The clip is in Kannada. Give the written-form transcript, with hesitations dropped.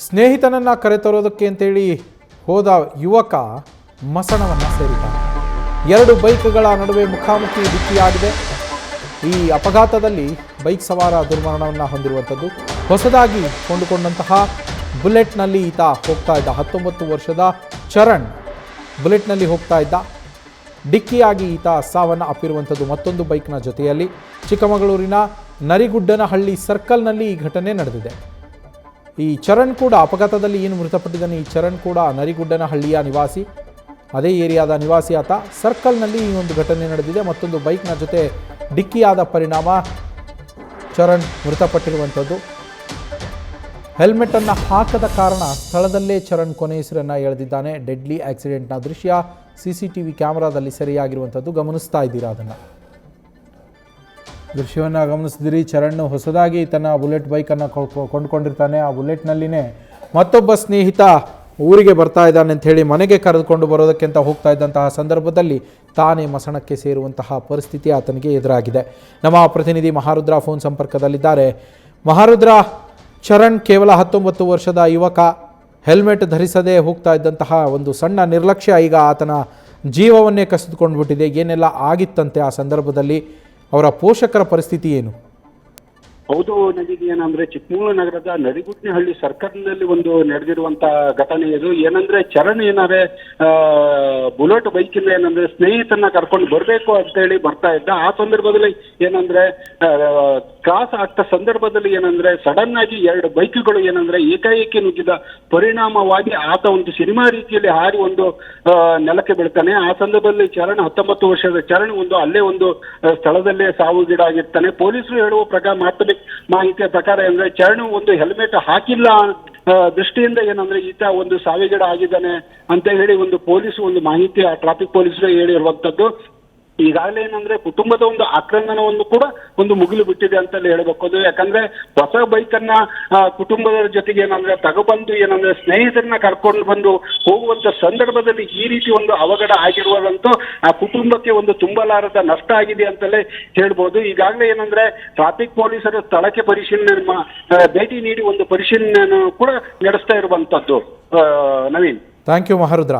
ಸ್ನೇಹಿತನನ್ನು ಕರೆತರೋದಕ್ಕೆ ಅಂತೇಳಿ ಹೋದ ಯುವಕ ಮಸಣವನ್ನು ಸೇರಿದ್ದಾನೆ. ಎರಡು ಬೈಕ್ಗಳ ನಡುವೆ ಮುಖಾಮುಖಿ ಡಿಕ್ಕಿಯಾಗಿದೆ. ಈ ಅಪಘಾತದಲ್ಲಿ ಬೈಕ್ ಸವಾರ ದುರ್ಮರಣವನ್ನು ಹೊಂದಿರುವಂಥದ್ದು. ಹೊಸದಾಗಿ ಕೊಂಡುಕೊಂಡಂತಹ ಬುಲೆಟ್ನಲ್ಲಿ ಈತ ಹೋಗ್ತಾ ಇದ್ದ. 19 ವರ್ಷದ ಚರಣ್ ಬುಲೆಟ್ನಲ್ಲಿ ಹೋಗ್ತಾ ಇದ್ದ. ಡಿಕ್ಕಿಯಾಗಿ ಈತ ಸಾವನ್ನು ಅಪ್ಪಿರುವಂಥದ್ದು ಮತ್ತೊಂದು ಬೈಕ್ನ ಜೊತೆಯಲ್ಲಿ. ಚಿಕ್ಕಮಗಳೂರಿನ ನರಿಗುಡ್ಡನಹಳ್ಳಿ ಸರ್ಕಲ್ನಲ್ಲಿ ಈ ಘಟನೆ ನಡೆದಿದೆ. ಈ ಚರಣ್ ಕೂಡ ಅಪಘಾತದಲ್ಲಿ ಏನು ಮೃತಪಟ್ಟಿದ್ದಾನೆ, ಈ ಚರಣ್ ಕೂಡ ನರಿಗುಡ್ಡನಹಳ್ಳಿಯ ನಿವಾಸಿ, ಅದೇ ಏರಿಯಾದ ನಿವಾಸಿ ಆತ. ಸರ್ಕಲ್ನಲ್ಲಿ ಈ ಒಂದು ಘಟನೆ ನಡೆದಿದೆ. ಮತ್ತೊಂದು ಬೈಕ್ನ ಜೊತೆ ಡಿಕ್ಕಿಯಾದ ಪರಿಣಾಮ ಚರಣ್ ಮೃತಪಟ್ಟಿರುವಂಥದ್ದು. ಹೆಲ್ಮೆಟನ್ನು ಹಾಕದ ಕಾರಣ ಸ್ಥಳದಲ್ಲೇ ಚರಣ್ ಕೊನೆಯುಸಿರನ್ನು ಎಳೆದಿದ್ದಾನೆ. ಡೆಡ್ಲಿ ಆಕ್ಸಿಡೆಂಟ್ನ ದೃಶ್ಯ CCTV ಕ್ಯಾಮೆರಾದಲ್ಲಿ ಸೆರೆಯಾಗಿರುವಂಥದ್ದು. ಗಮನಿಸ್ತಾ ಇದ್ದೀರಾ ಅದನ್ನು, ದೃಶ್ಯವನ್ನು ಗಮನಿಸಿದಿರಿ. ಚರಣ್ ಹೊಸದಾಗಿ ತನ್ನ ಬುಲೆಟ್ ಬೈಕನ್ನು ಕೊಂಡುಕೊಂಡಿರ್ತಾನೆ. ಆ ಬುಲೆಟ್ನಲ್ಲಿನೇ ಮತ್ತೊಬ್ಬ ಸ್ನೇಹಿತ ಊರಿಗೆ ಬರ್ತಾ ಇದ್ದಾನೆ ಅಂತ ಹೇಳಿ ಮನೆಗೆ ಕರೆದುಕೊಂಡು ಬರೋದಕ್ಕೆ ಅಂತ ಹೋಗ್ತಾ ಇದ್ದಂತಹ ಸಂದರ್ಭದಲ್ಲಿ ತಾನೇ ಮಸಣಕ್ಕೆ ಸೇರುವಂತಹ ಪರಿಸ್ಥಿತಿ ಆತನಿಗೆ ಎದುರಾಗಿದೆ. ನಮ್ಮ ಪ್ರತಿನಿಧಿ ಮಹಾರುದ್ರ ಫೋನ್ ಸಂಪರ್ಕದಲ್ಲಿದ್ದಾರೆ. ಮಹಾರುದ್ರ, ಚರಣ್ ಕೇವಲ 19 ವರ್ಷದ ಯುವಕ, ಹೆಲ್ಮೆಟ್ ಧರಿಸದೇ ಹೋಗ್ತಾ ಇದ್ದಂತಹ ಒಂದು ಸಣ್ಣ ನಿರ್ಲಕ್ಷ್ಯ ಈಗ ಆತನ ಜೀವವನ್ನೇ ಕಸಿದುಕೊಂಡು ಬಿಟ್ಟಿದೆ. ಏನೆಲ್ಲ ಆಗಿತ್ತಂತೆ ಆ ಸಂದರ್ಭದಲ್ಲಿ, ಅವರ ಪೋಷಕರ ಪರಿಸ್ಥಿತಿ ಏನು? ಹೌದು ನದಿಗೆ, ಏನಂದ್ರೆ ಚಿಕ್ಕಮಗಳೂರು ನಗರದ ನರಿಗುಡ್ಡನಹಳ್ಳಿ ಸರ್ಕಲ್ನಲ್ಲಿ ಒಂದು ನಡೆದಿರುವಂತ ಘಟನೆ ಇದು. ಏನಂದ್ರೆ ಚರಣ್ ಏನಾದ್ರೆ ಬುಲೆಟ್ ಬೈಕಿಂದ ಏನಂದ್ರೆ ಸ್ನೇಹಿತನ ಕರ್ಕೊಂಡು ಬರ್ಬೇಕು ಅಂತ ಹೇಳಿ ಬರ್ತಾ ಇದ್ದ. ಆ ಸಂದರ್ಭದಲ್ಲಿ ಏನಂದ್ರೆ ಕ್ರಾಸ್ ಆಗ್ತಾ ಸಂದರ್ಭದಲ್ಲಿ ಏನಂದ್ರೆ ಸಡನ್ ಆಗಿ ಎರಡು ಬೈಕ್ಗಳು ಏನಂದ್ರೆ ಏಕಾಏಕಿ ನುಗ್ಗಿದ ಪರಿಣಾಮವಾಗಿ ಆತ ಒಂದು ಸಿನಿಮಾ ರೀತಿಯಲ್ಲಿ ಹಾರಿ ಒಂದು ನೆಲಕ್ಕೆ ಬೀಳ್ತಾನೆ. ಆ ಸಂದರ್ಭದಲ್ಲಿ ಚರಣ್ 19 ವರ್ಷದ ಚರಣ್ ಅಲ್ಲೇ ಒಂದು ಸ್ಥಳದಲ್ಲೇ ಸಾವಿಗೀಡಾಗಿರ್ತಾನೆ. ಪೊಲೀಸರು ಹೇಳುವ ಪ್ರಕಾರ ಮಾಹಿತಿಯ ಪ್ರಕಾರ ಅಂದ್ರೆ ಚರಣ್ ಒಂದು ಹೆಲ್ಮೆಟ್ ಹಾಕಿಲ್ಲ ದೃಷ್ಟಿಯಿಂದ ಏನಂದ್ರೆ ಈತ ಒಂದು ಸಾವಿಗೀಡ ಆಗಿದ್ದಾನೆ ಅಂತ ಹೇಳಿ ಒಂದು ಮಾಹಿತಿ ಟ್ರಾಫಿಕ್ ಪೊಲೀಸರು ಹೇಳಿರುವಂತದ್ದು. ಈಗಾಗಲೇ ಏನಂದ್ರೆ ಕುಟುಂಬದ ಒಂದು ಆಕ್ರಂದನವನ್ನು ಕೂಡ ಮುಗಿಲು ಬಿಟ್ಟಿದೆ ಅಂತಲೇ ಹೇಳಬೇಕು. ಯಾಕಂದ್ರೆ ಹೊಸ ಬೈಕನ್ನ ಕುಟುಂಬದ ಜೊತೆಗೆ ಏನಂದ್ರೆ ತಗೊಬಂದು ಏನಂದ್ರೆ ಸ್ನೇಹಿತರನ್ನ ಕರ್ಕೊಂಡು ಬಂದು ಹೋಗುವಂತ ಸಂದರ್ಭದಲ್ಲಿ ಈ ರೀತಿ ಒಂದು ಅವಘಡ ಆಗಿರುವುದಂತೂ ಆ ಕುಟುಂಬಕ್ಕೆ ತುಂಬಲಾರದ ನಷ್ಟ ಆಗಿದೆ ಅಂತಲೇ ಹೇಳ್ಬೋದು. ಈಗಾಗಲೇ ಏನಂದ್ರೆ ಟ್ರಾಫಿಕ್ ಪೊಲೀಸರು ಸ್ಥಳಕ್ಕೆ ಪರಿಶೀಲನೆ ಭೇಟಿ ನೀಡಿ ಪರಿಶೀಲನೆ ಕೂಡ ನಡೆಸ್ತಾ ಇರುವಂತದ್ದು. Naveen, thank you Maharudra.